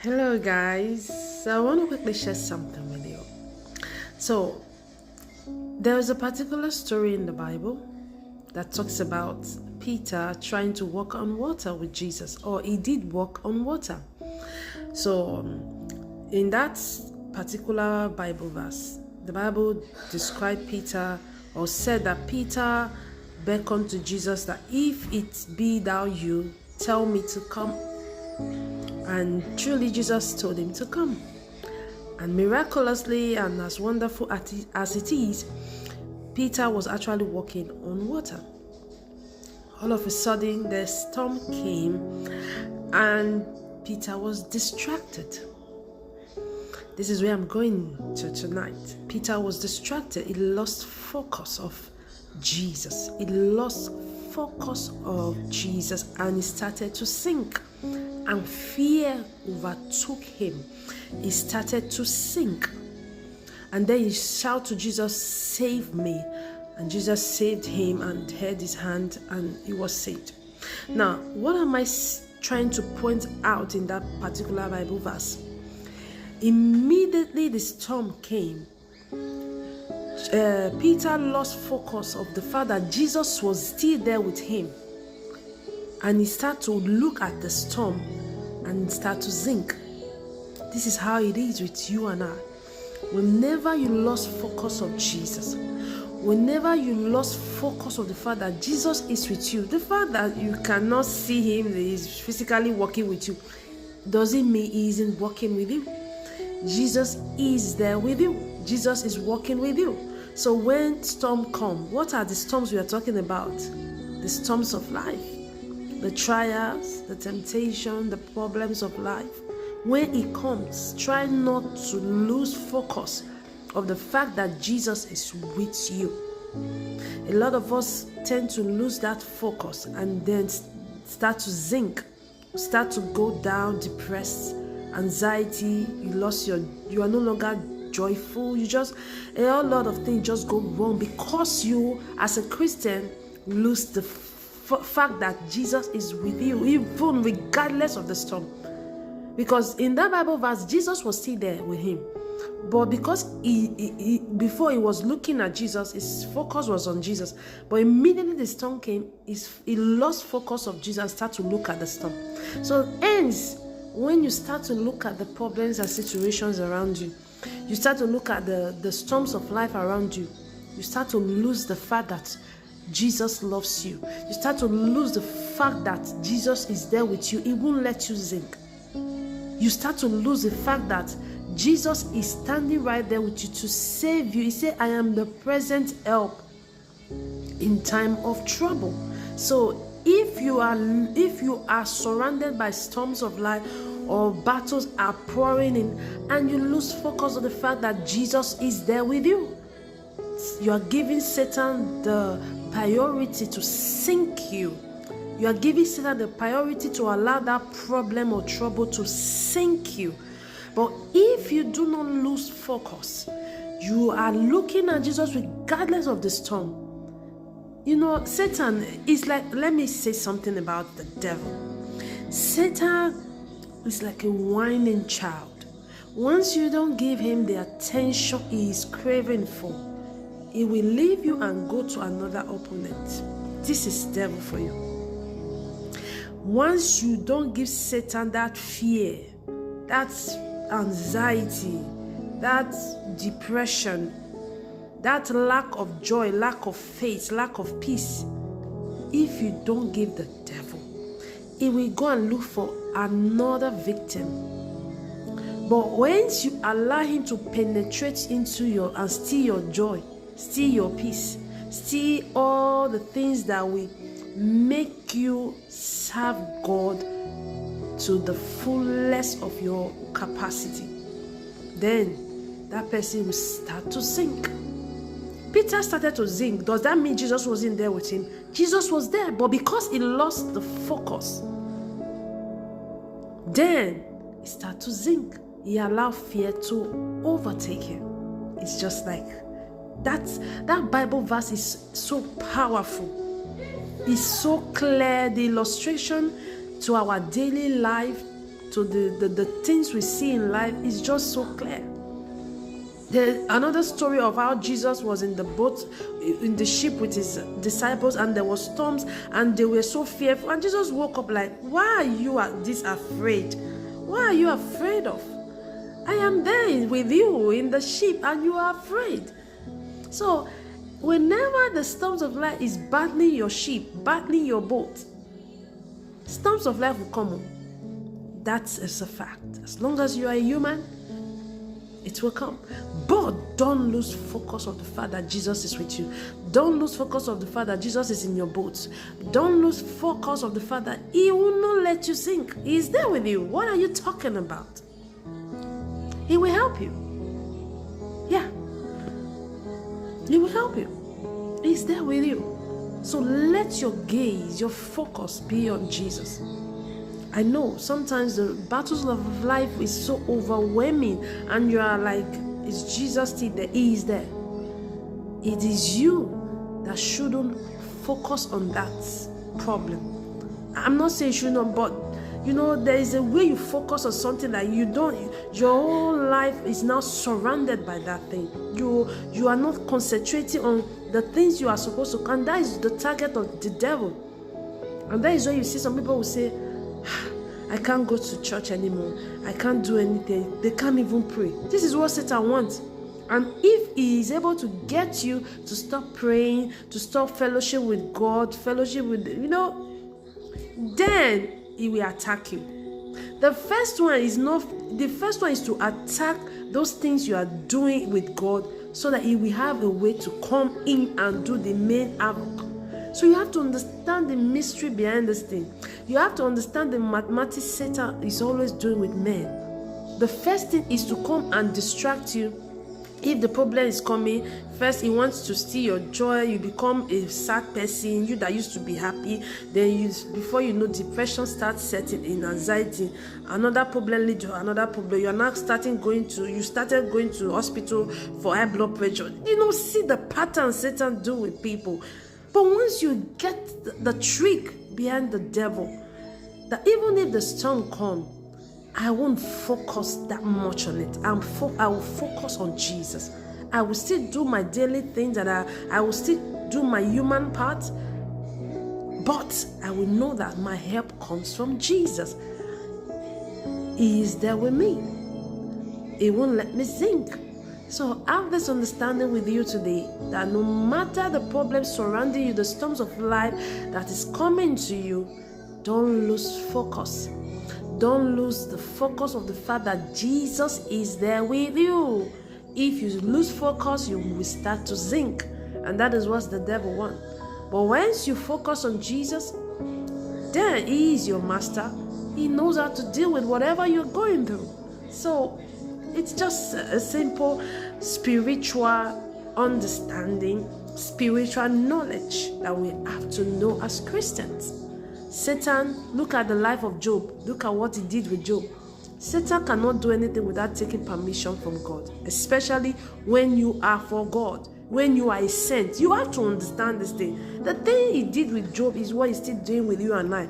Hello, guys. So I want to quickly share something with you. So, there is a particular story in the Bible that talks about Peter trying to walk on water with Jesus, or he did walk on water. So, in that particular Bible verse, the Bible described Peter, or said that Peter beckoned to Jesus that if it be thou you, tell me to come. And truly Jesus told him to come. And miraculously, and as wonderful as it is, Peter was actually walking on water. All of a sudden, the storm came and Peter was distracted. This is where I'm going to tonight. Peter was distracted. He lost focus of Jesus. He lost focus of Jesus and he started to sink. And fear overtook him. He started to sink. And then he shouted to Jesus, "Save me." And Jesus saved him and held his hand and he was saved. Now, what am I trying to point out in that particular Bible verse? Immediately the storm came, Peter lost focus of the fact that Jesus was still there with him. And he started to look at the storm and start to sink. This is how it is with you and I. Whenever you lost focus of Jesus, whenever you lost focus of the fact that Jesus is with you, the fact that you cannot see him, he is physically walking with you, doesn't mean he isn't walking with you. Jesus is there with you. Jesus is walking with you. So when storm come, what are the storms we are talking about? The storms of life. The trials, the temptation, the problems of life. When it comes, try not to lose focus of the fact that Jesus is with you. A lot of us tend to lose that focus and then start to sink, start to go down, depressed, anxiety, you are no longer joyful, a whole lot of things just go wrong because you, as a Christian, lose the fact that Jesus is with you, even regardless of the storm. Because in that Bible verse, Jesus was still there with him. But because he before he was looking at Jesus, his focus was on Jesus. But immediately the storm came, he lost focus of Jesus and started to look at the storm. So hence, when you start to look at the problems and situations around you, you start to look at the storms of life around you, you start to lose the fact that Jesus loves you. You start to lose the fact that Jesus is there with you. He won't let you sink. You start to lose the fact that Jesus is standing right there with you to save you. He said, "I am the present help in time of trouble." So if you are surrounded by storms of life or battles are pouring in and you lose focus of the fact that Jesus is there with you, you are giving Satan the priority to sink you. You are giving Satan the priority to allow that problem or trouble to sink you. But if you do not lose focus, you are looking at Jesus regardless of the storm. You know, Satan is like, let me say something about the devil. Satan is like a whining child. Once you don't give him the attention he is craving for, he will leave you and go to another opponent. This is devil for you. Once you don't give Satan that fear, that anxiety, that depression, that lack of joy, lack of faith, lack of peace, if you don't give the devil, he will go and look for another victim. But once you allow him to penetrate into your and steal your joy, steal your peace, steal all the things that will make you serve God to the fullest of your capacity, then that person will start to sink. Peter started to sink. Does that mean Jesus wasn't there with him? Jesus was there, but because he lost the focus, then he started to sink. He allowed fear to overtake him. It's just like that Bible verse is so powerful. It's so clear. The illustration to our daily life, to the things we see in life is just so clear. There's another story of how Jesus was in the boat, in the ship with his disciples, and there were storms and they were so fearful, and Jesus woke up like, why are you this afraid? What are you afraid of? I am there with you in the ship and you are afraid. So whenever the storms of life is battling your ship, battling your boat, storms of life will come. That is a fact. As long as you are a human, it will come. But don't lose focus of the fact that Jesus is with you. Don't lose focus of the fact that Jesus is in your boat. Don't lose focus of the fact that he will not let you sink. He is there with you. What are you talking about? He will help you. Yeah. He will help you. He's there with you. So let your gaze, your focus be on Jesus. I know sometimes the battles of life is so overwhelming and you are like, is Jesus still there? He is there. It is you that shouldn't focus on that problem. I'm not saying you should not, but you know, there is a way you focus on something that you don't, your whole life is now surrounded by that thing. You are not concentrating on the things you are supposed to, and that is the target of the devil. And that is why you see some people will say, I can't go to church anymore. I can't do anything. They can't even pray. This is what Satan wants. And if he is able to get you to stop praying, to stop fellowship with God, fellowship with, then he will attack you. The first one is to attack those things you are doing with God, so that he will have a way to come in and do the main havoc. So you have to understand the mystery behind this thing. You have to understand the mathematics Satan is always doing with men. The first thing is to come and distract you. If the problem is coming, first he wants to steal your joy. You become a sad person. You that used to be happy, then before you know, depression starts setting in, anxiety. Another problem leads to another problem. You are now started going to hospital for high blood pressure. See the pattern Satan do with people. But once you get the trick behind the devil, that even if the storm comes, I won't focus that much on it. I will focus on Jesus. I will still do my daily things, and I will still do my human part. But I will know that my help comes from Jesus. He is there with me. He won't let me sink. So have this understanding with you today, that no matter the problems surrounding you, the storms of life that is coming to you, don't lose focus. Don't lose the focus of the fact that Jesus is there with you. If you lose focus, you will start to sink. And that is what the devil wants. But once you focus on Jesus, then he is your master. He knows how to deal with whatever you're going through. So it's just a simple spiritual understanding, spiritual knowledge that we have to know as Christians. Satan, look at the life of Job. Look at what he did with Job. Satan cannot do anything without taking permission from God, especially when you are for God, when you are a saint. You have to understand this thing. The thing he did with Job is what he's still doing with you and I.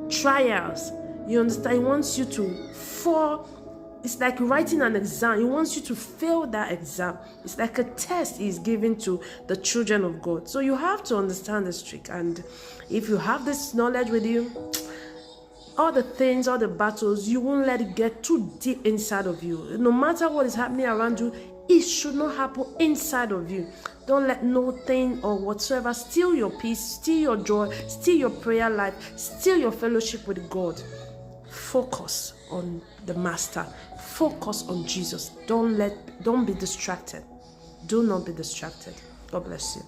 Trials. You understand? He wants you to fall. It's like writing an exam. He wants you to fail that exam. It's like a test he's giving to the children of God. So you have to understand this trick. And if you have this knowledge with you, all the things, all the battles, you won't let it get too deep inside of you. No matter what is happening around you, it should not happen inside of you. Don't let nothing or whatsoever steal your peace, steal your joy, steal your prayer life, steal your fellowship with God. Focus on the Master. Focus on Jesus. Don't be distracted. Do not be distracted. God bless you.